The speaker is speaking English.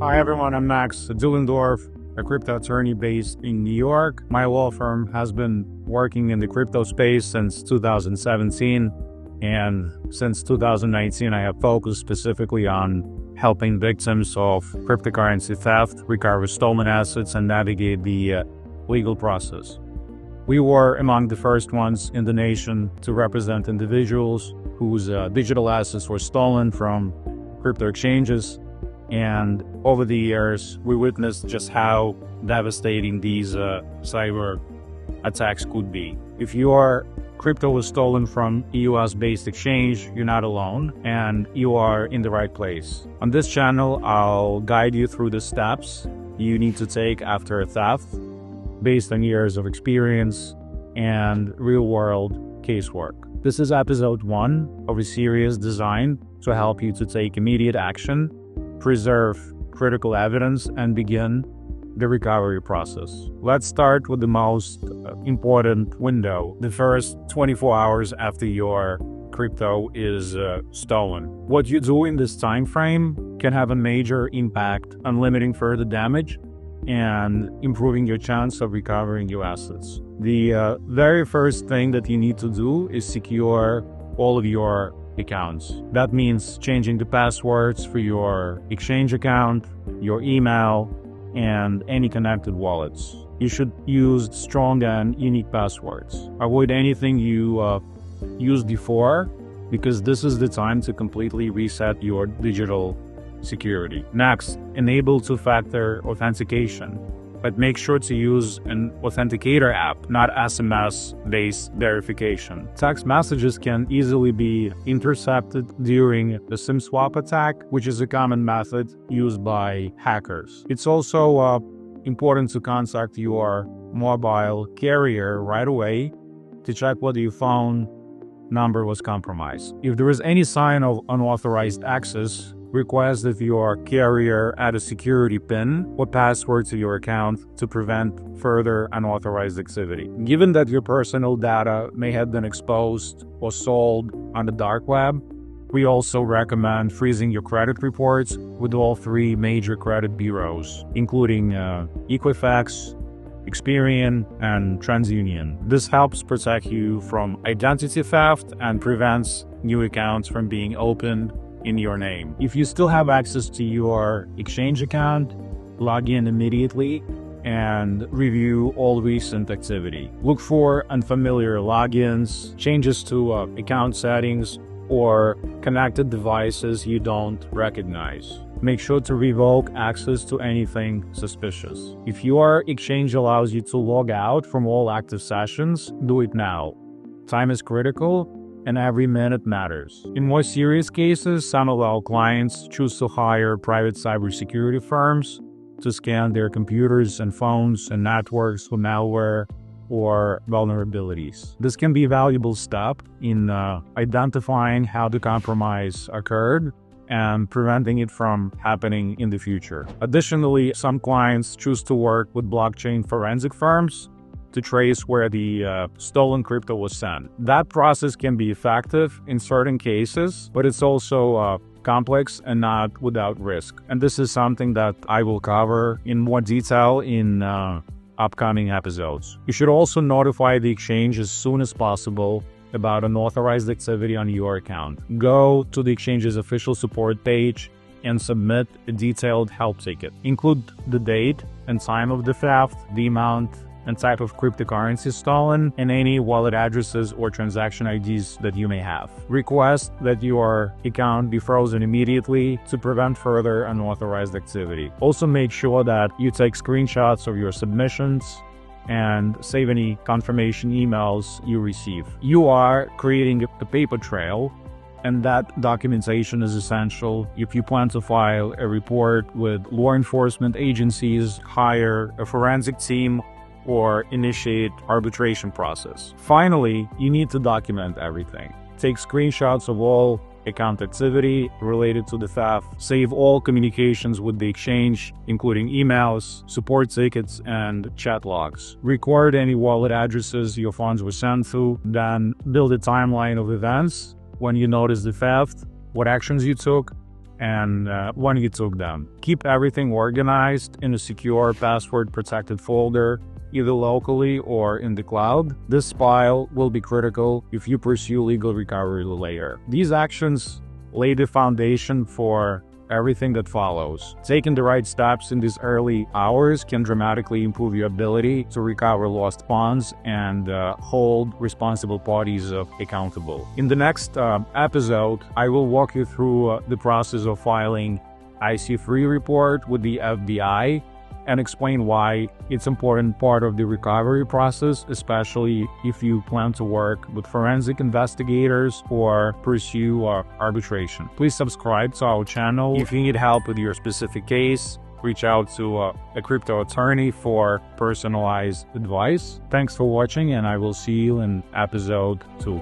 Hi everyone, I'm Max Dilendorf, a crypto attorney based in New York. My law firm has been working in the crypto space since 2017, and since 2019 I have focused specifically on helping victims of cryptocurrency theft, recover stolen assets, and navigate the legal process. We were among the first ones in the nation to represent individuals whose digital assets were stolen from crypto exchanges. And over the years, we witnessed just how devastating these cyber attacks could be. If your crypto was stolen from a US-based exchange, you're not alone, and you are in the right place. On this channel, I'll guide you through the steps you need to take after a theft, based on years of experience and real-world casework. This is episode 1 of a series designed to help you to take immediate action, preserve critical evidence, and begin the recovery process. Let's start with the most important window, the first 24 hours after your crypto is stolen. What you do in this time frame can have a major impact on limiting further damage and improving your chance of recovering your assets. The very first thing that you need to do is secure all of your accounts. That means changing the passwords for your exchange account, your email, and any connected wallets. You should use strong and unique passwords. Avoid anything you used before, because this is the time to completely reset your digital security. Next, enable two-factor authentication, but make sure to use an Authenticator app, not SMS-based verification. Text messages can easily be intercepted during the SIM swap attack, which is a common method used by hackers. It's also important to contact your mobile carrier right away to check whether your phone number was compromised. If there is any sign of unauthorized access, request that your carrier add a security PIN or password to your account to prevent further unauthorized activity. Given that your personal data may have been exposed or sold on the dark web, we also recommend freezing your credit reports with all 3 major credit bureaus, including Equifax, Experian, and TransUnion. This helps protect you from identity theft and prevents new accounts from being opened in your name. If you still have access to your exchange account, log in immediately and review all recent activity. Look for unfamiliar logins, changes to account settings, or connected devices you don't recognize. Make sure to revoke access to anything suspicious. If your exchange allows you to log out from all active sessions, do it now. Time is critical, and every minute matters. In more serious cases, some of our clients choose to hire private cybersecurity firms to scan their computers and phones and networks for malware or vulnerabilities. This can be a valuable step in identifying how the compromise occurred and preventing it from happening in the future. Additionally, some clients choose to work with blockchain forensic firms to trace where the stolen crypto was sent. That process can be effective in certain cases, but it's also complex and not without risk. And this is something that I will cover in more detail in upcoming episodes. You should also notify the exchange as soon as possible about unauthorized activity on your account. Go to the exchange's official support page and submit a detailed help ticket. Include the date and time of the theft, the amount and type of cryptocurrency stolen, and any wallet addresses or transaction IDs that you may have. Request that your account be frozen immediately to prevent further unauthorized activity. Also make sure that you take screenshots of your submissions and save any confirmation emails you receive. You are creating a paper trail, and that documentation is essential if you plan to file a report with law enforcement agencies, hire a forensic team, or initiate arbitration process. Finally, you need to document everything. Take screenshots of all account activity related to the theft. Save all communications with the exchange, including emails, support tickets, and chat logs. Record any wallet addresses your funds were sent to. Then build a timeline of events when you notice the theft, what actions you took, and when you took them. Keep everything organized in a secure password-protected folder, either locally or in the cloud. This file will be critical if you pursue legal recovery later. These actions lay the foundation for everything that follows. Taking the right steps in these early hours can dramatically improve your ability to recover lost funds and hold responsible parties accountable. In the next episode, I will walk you through the process of filing IC3 report with the FBI and explain why it's an important part of the recovery process, especially if you plan to work with forensic investigators or pursue arbitration. Please subscribe to our channel. If you need help with your specific case, reach out to a crypto attorney for personalized advice. Thanks for watching, and I will see you in episode 2.